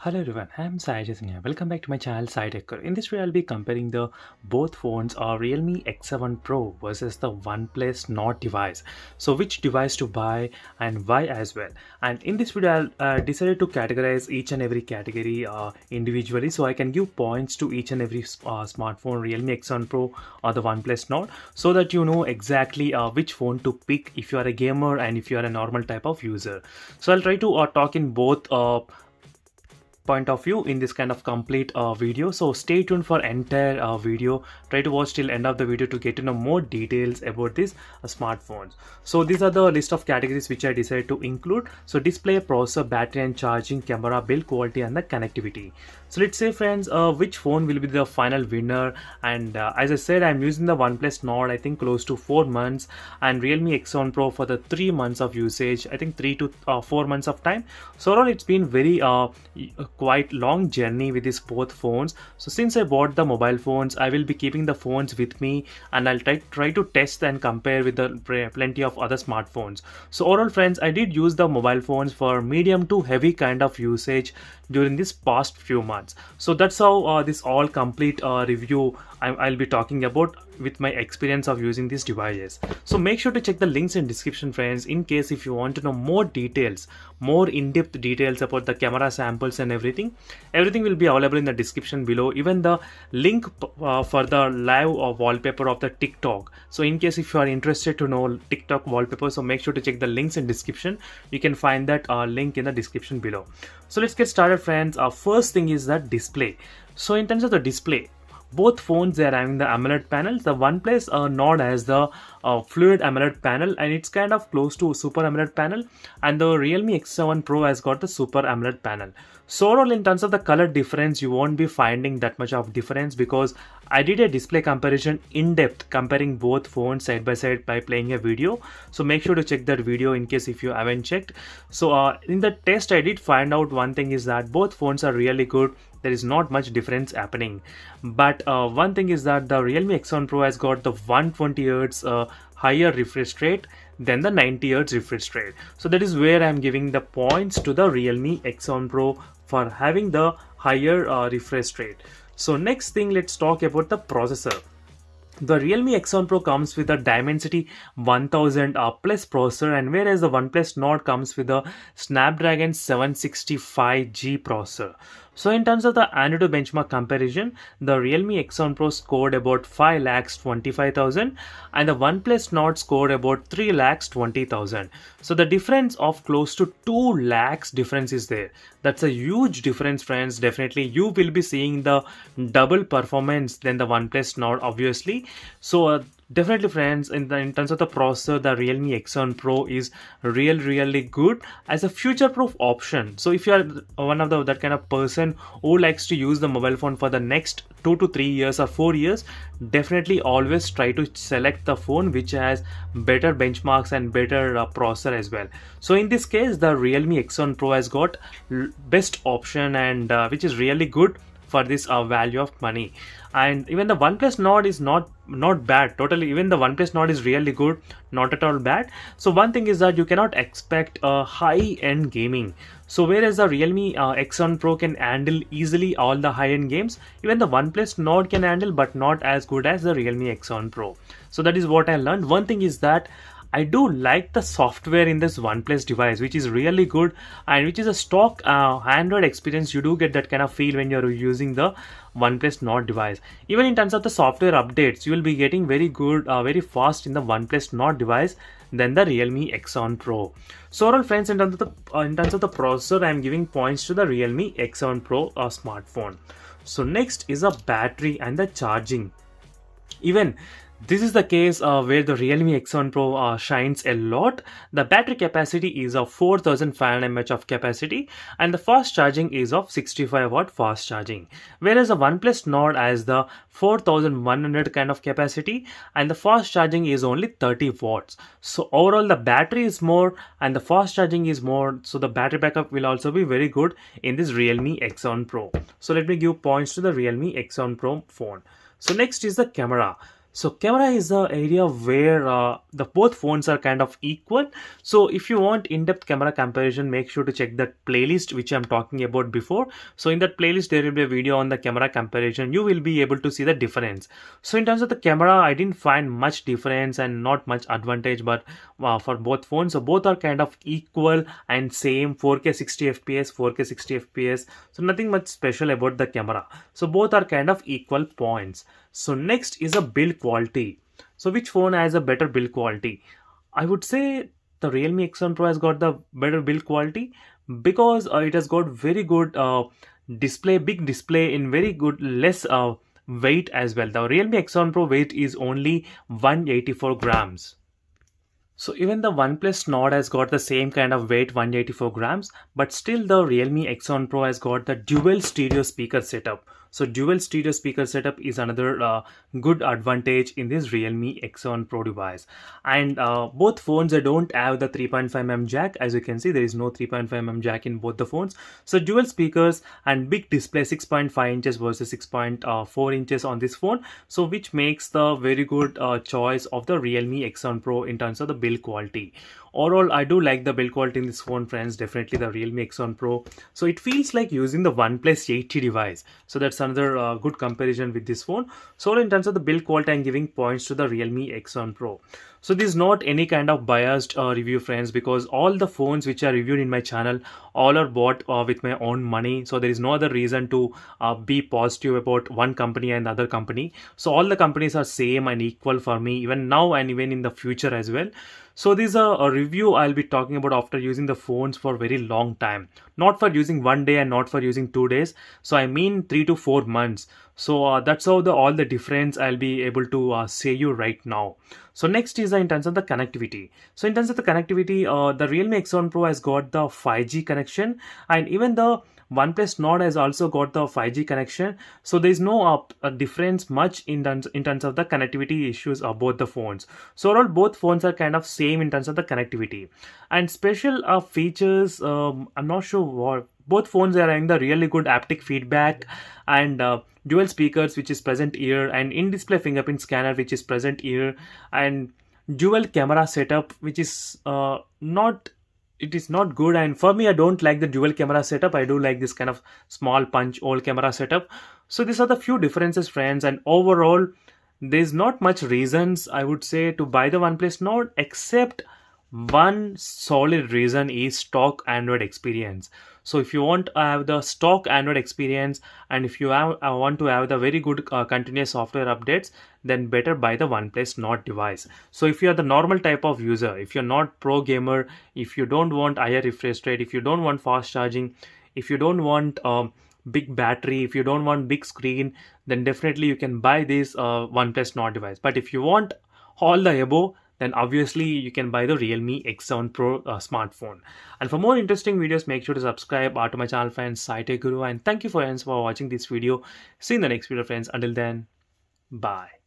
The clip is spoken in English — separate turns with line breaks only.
Hello everyone, I'm Sai Jason here. Welcome back to my channel Sai Tech. In this video, I'll be comparing the both phones Realme X7 Pro versus the OnePlus Nord device. So which device to buy and why as well. And in this video, I'll decided to categorize each and every category individually, so I can give points to each and every smartphone, Realme X7 Pro or the OnePlus Nord, so that you know exactly which phone to pick if you are a gamer and if you are a normal type of user. So I'll try to talk in both point of view in this kind of complete video, so stay tuned for entire video. Try to watch till end of the video to get to know more details about these smartphones. So these are the list of categories which I decided to include. So display, processor, battery and charging, camera, build quality and the connectivity. So let's say friends, which phone will be the final winner. And as I said, I'm using the OnePlus Nord I think close to 4 months, and Realme X7 Pro for the 3 months of usage, I think 3 to 4 months of time. So overall it's been very quite long journey with these both phones. So since I bought the mobile phones, I will be keeping the phones with me, and I'll try to test and compare with the plenty of other smartphones. So overall friends, I did use the mobile phones for medium to heavy kind of usage during this past few months. So that's how this all complete review I'll be talking about with my experience of using these devices. So make sure to check the links in description friends, in case if you want to know more details, more in-depth details about the camera samples and everything will be available in the description below. Even the link for the live wallpaper of the TikTok. So in case if you are interested to know TikTok wallpaper, so make sure to check the links in description. You can find that link in the description below. So let's get started friends. First thing is that display. So in terms of the display, both phones they are having the AMOLED panels. The OnePlus Nord has the fluid AMOLED panel, and it's kind of close to Super AMOLED panel, and the Realme X7 Pro has got the Super AMOLED panel. So overall in terms of the color difference, you won't be finding that much of difference, because I did a display comparison in depth comparing both phones side by side by playing a video. So make sure to check that video in case if you haven't checked. So in the test I did find out one thing is that both phones are really good. There is not much difference happening, but one thing is that the Realme X7 Pro has got the 120 Hz higher refresh rate than the 90 Hz refresh rate. So that is where I am giving the points to the Realme X7 Pro for having the higher refresh rate. So next thing, let's talk about the processor. The Realme X7 Pro comes with a Dimensity 1000 plus processor, and whereas the OnePlus Nord comes with a Snapdragon 765G processor. So in terms of the Antutu benchmark comparison, the Realme X7 Pro scored about 5,25,000 and the OnePlus Nord scored about 3,20,000. So the difference of close to 2 lakhs difference is there. That's a huge difference friends. Definitely you will be seeing the double performance than the OnePlus Nord obviously. So definitely friends, in terms of the processor, the Realme X7 Pro is really good as a future proof option. So if you are one of that kind of person who likes to use the mobile phone for the next 2 to 3 years or 4 years, definitely always try to select the phone which has better benchmarks and better processor as well. So in this case, the Realme X7 Pro has got best option, and which is really good for this value of money. And even the OnePlus Nord is not bad totally. Even the OnePlus Nord is really good, not at all bad. So one thing is that you cannot expect a high-end gaming. So whereas the Realme X7 Pro can handle easily all the high-end games, even the OnePlus Nord can handle, but not as good as the Realme X7 Pro. So that is what I learned. One thing is that I do like the software in this OnePlus device, which is really good, and which is a stock Android experience. You do get that kind of feel when you're using the OnePlus Nord device. Even in terms of the software updates, you will be getting very good, very fast in the OnePlus Nord device than the Realme X7 Pro. So overall friends, in terms of the processor, I am giving points to the Realme X7 Pro smartphone. So next is a battery and the charging. Even this is the case where the Realme X7 Pro shines a lot. The battery capacity is of 4500 mAh of capacity, and the fast charging is of 65 watt fast charging. Whereas the OnePlus Nord has the 4100 kind of capacity, and the fast charging is only 30 watts. So overall the battery is more and the fast charging is more. So the battery backup will also be very good in this Realme X7 Pro. So let me give points to the Realme X7 Pro phone. So next is the camera. So camera is the area where the both phones are kind of equal. So if you want in-depth camera comparison, make sure to check that playlist which I'm talking about before. So in that playlist there will be a video on the camera comparison. You will be able to see the difference. So in terms of the camera, I didn't find much difference and not much advantage, but for both phones, so both are kind of equal and same, 4K 60 fps, 4K 60 fps. So nothing much special about the camera. So both are kind of equal points. So next is a build quality. So which phone has a better build quality? I would say the Realme X1 Pro has got the better build quality because it has got very good display, big display in very good less weight as well. The Realme X1 Pro weight is only 184 grams. So even the OnePlus Nord has got the same kind of weight, 184 grams, but still the Realme X1 Pro has got the dual stereo speaker setup. So dual stereo speaker setup is another good advantage in this Realme X1 Pro device. And both phones, they don't have the 3.5mm jack. As you can see, there is no 3.5mm jack in both the phones. So dual speakers and big display, 6.5 inches versus 6.4 inches on this phone. So which makes the very good choice of the Realme X1 Pro in terms of the build quality. Overall, I do like the build quality in this phone, friends. Definitely the Realme X1 Pro. So it feels like using the OnePlus 80 device. So that's another good comparison with this phone. So in terms of the build quality, I'm giving points to the Realme X1 Pro. So this is not any kind of biased review, friends, because all the phones which are reviewed in my channel, all are bought with my own money. So there is no other reason to be positive about one company and the other company. So all the companies are same and equal for me, even now and even in the future as well. So this is a review I'll be talking about after using the phones for very long time, not for using one day and not for using 2 days. So I mean 3 to 4 months. So that's how all the difference I'll be able to say you right now. So next is in terms of the connectivity. So in terms of the connectivity, the Realme X1 Pro has got the 5G connection, and even the OnePlus Nord has also got the 5G connection. So there is no difference much in terms of the connectivity issues of both the phones. So overall, both phones are kind of same in terms of the connectivity. And special features, I'm not sure what. Both phones are having the really good haptic feedback and dual speakers which is present here, and in-display fingerprint scanner which is present here, and dual camera setup which is not, it is not good. And for me, I don't like the dual camera setup. I do like this kind of small punch hole camera setup. So these are the few differences, friends, and overall there's not much reasons I would say to buy the OnePlus Nord, except one solid reason is stock Android experience. So if you want to have the stock Android experience, and if you want to have the very good continuous software updates, then better buy the OnePlus Nord device. So if you are the normal type of user, if you're not pro gamer, if you don't want higher refresh rate, if you don't want fast charging, if you don't want big battery, if you don't want big screen, then definitely you can buy this OnePlus Nord device. But if you want all the above, then obviously you can buy the Realme X7 Pro smartphone. And for more interesting videos, make sure to subscribe to my channel, friends, Sai Tech Guru. And thank you, friends, for watching this video. See you in the next video, friends. Until then, bye.